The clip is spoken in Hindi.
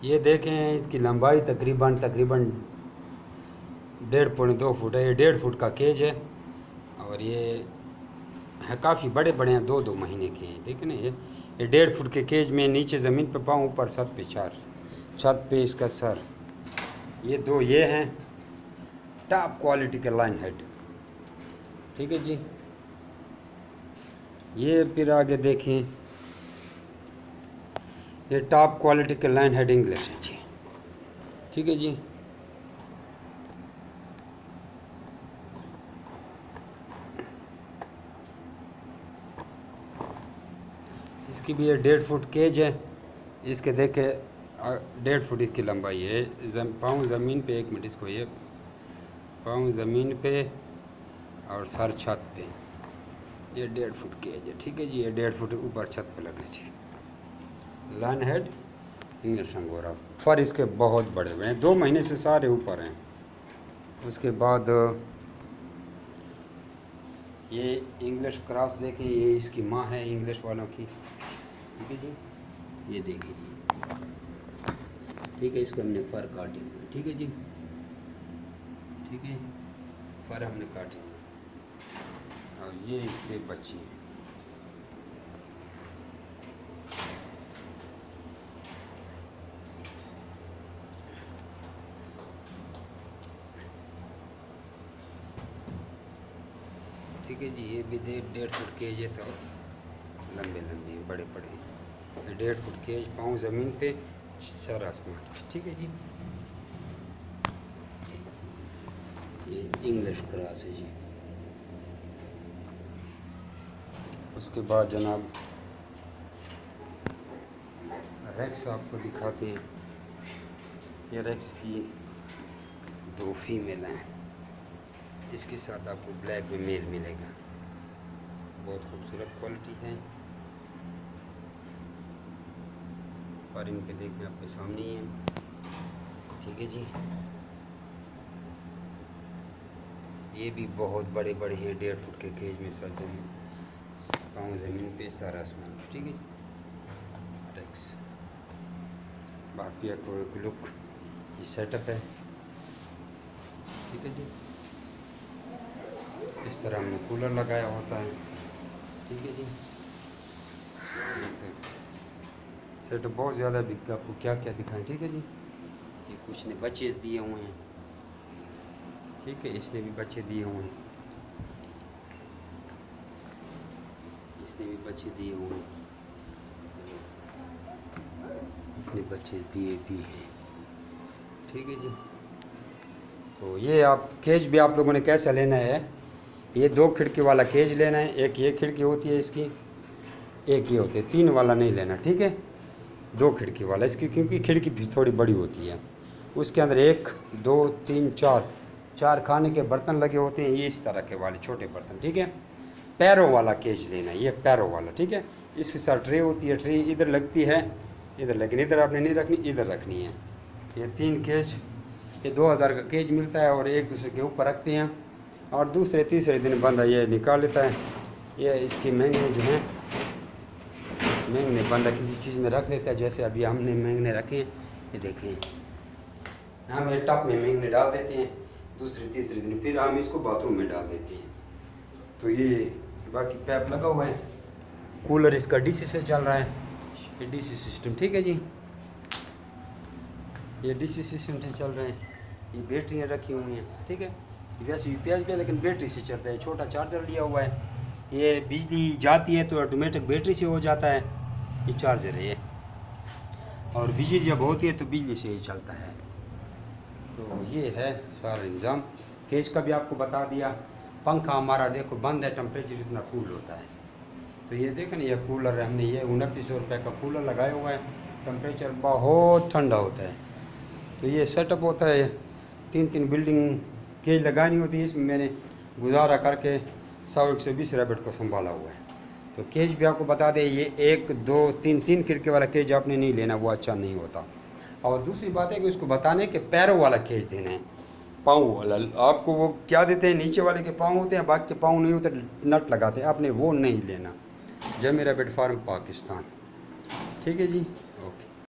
ये देखें इसकी लंबाई तकरीबन 1.5 फुट है। ये 1.5 फुट का केज है और ये है काफ़ी बड़े बड़े हैं, 2-2 महीने के हैं। देखें ना, ये 1.5 फुट के केज में नीचे ज़मीन पे पाँव, ऊपर छत पे 4, छत पे इसका सर। ये दो ये हैं टॉप क्वालिटी के लाइन हेड। ठीक है जी। ये फिर आगे देखें, ये टॉप क्वालिटी के लाइन हेड इंग्लिश है जी। ठीक है जी। इसकी भी ये 1.5 फुट केज है। इसके देखे 1.5 फुट इसकी लंबाई है। पाँव ज़मीन पे, 1 मिनट, इसको ये पाँव ज़मीन पे और सर छत पे। ये 1.5 फुट केज है। ठीक है जी। ये 1.5 फुट ऊपर छत पे लगे जी। Lionhead English Angora. Fur इसके बहुत बड़े हुए हैं, 2 महीने से सारे ऊपर हैं। उसके बाद ये इंग्लिश क्रॉस देखें, ये इसकी माँ है इंग्लिश वालों की। ठीक है जी। ये देखिए जी। ठीक है, इसको हमने फर काटे हुए। ठीक है जी। ठीक है, फर हमने काटे हुए और ये इसके बच्चे हैं। ठीक है जी। ये भी 1.5 फुट केज है, तो लंबे लंबे बड़े बड़े। 1.5 फुट केज, पाँव ज़मीन पे, सर आसमान। ठीक है जी। ये इंग्लिश क्रॉस है जी। उसके बाद जनाब रेक्स आपको दिखाते हैं। ये रेक्स की 2 फीमेल हैं। इसके साथ आपको ब्लैक में मेल मिलेगा। बहुत खूबसूरत क्वालिटी है और इनके देखने आपके सामने ही हैं। ठीक है जी। ये भी बहुत बड़े बड़े हैं, 1.5 फुट के केज में, सर जमीन, पाँव ज़मीन पे, सारा आसमान। ठीक है जी। रेक्स बाकी को एक लुक, ये सेटअप है। ठीक है जी। इस तरह हमने कूलर लगाया होता है। ठीक है जी। सेटअप बहुत ज़्यादा बिक, आपको क्या क्या दिखाएं। ठीक है जी। ये कुछ ने बच्चे दिए हुए हैं। ठीक है, इसने भी बच्चे दिए हुए हैं। इसने भी बच्चे दिए हुए हैं। इतने बच्चे दिए भी हैं। ठीक है जी। तो ये आप केज भी आप लोगों ने कैसा लेना है, ये 2 खिड़की वाला केज लेना है। एक ये खिड़की होती है इसकी, एक ये होती है, 3 वाला नहीं लेना। ठीक है, 2 खिड़की वाला इसकी, क्योंकि खिड़की भी थोड़ी बड़ी होती है। उसके अंदर 1 2 3 4 खाने के बर्तन लगे होते हैं, ये इस तरह के वाले छोटे बर्तन। ठीक है, पैरों वाला केज लेना है, ये पैरों वाला। ठीक है, इसके साथ ट्रे होती है, ट्रे इधर लगती है इधर, लेकिन इधर आपने नहीं रखनी, इधर रखनी है। ये 3 केज, ये 2000 का केज मिलता है और एक दूसरे के ऊपर रखते हैं और दूसरे तीसरे दिन बंदा ये निकाल लेता है। ये इसकी महंगे जो हैं, महंगे बंदा किसी चीज़ में रख देता है, जैसे अभी हमने महंगे रखे हैं। ये देखें, हम ये टप में महंगे डाल देते हैं, दूसरे तीसरे दिन फिर हम इसको बाथरूम में डाल देते हैं। तो ये बाकी पैप लगा हुआ है। कूलर इसका डीसी से चल रहा है, ये डीसी सिस्टम। ठीक है जी। ये डीसी सिस्टम से चल रहे हैं। ये बैटरियाँ रखी हुई हैं। ठीक है, वैसे यूपीएस भी है लेकिन बैटरी से चलता है। छोटा चार्जर लिया हुआ है। ये बिजली जाती है तो ऑटोमेटिक बैटरी से हो जाता है। ये चार्जर है ये, और बिजली जब होती है तो बिजली से ही चलता है। तो ये है सारा इंतज़ाम। केज का भी आपको बता दिया। पंखा हमारा देखो बंद है, टेम्परेचर इतना कूल होता है। तो ये देखें ना, ये कूलर हमने ये 2900 रुपये का कूलर लगाया हुआ है। टेम्परेचर बहुत ठंडा होता है। तो ये सेटअप होता है। 3 बिल्डिंग केज लगानी होती है। इसमें मैंने गुजारा करके 100-120 रैबिट को संभाला हुआ है। तो केज भी आपको बता दें, ये 1 2 3 खिड़की वाला केज आपने नहीं लेना, वो अच्छा नहीं होता। और दूसरी बात है कि उसको बताने कि पैरों वाला केज देना है, पाँव वाला। आपको वो क्या देते हैं, नीचे वाले के पाँव होते हैं, बाकी के पाँव नहीं होते, नट लगाते हैं, आपने वो नहीं लेना। जय मेरा बेट फार्म पाकिस्तान। ठीक है जी।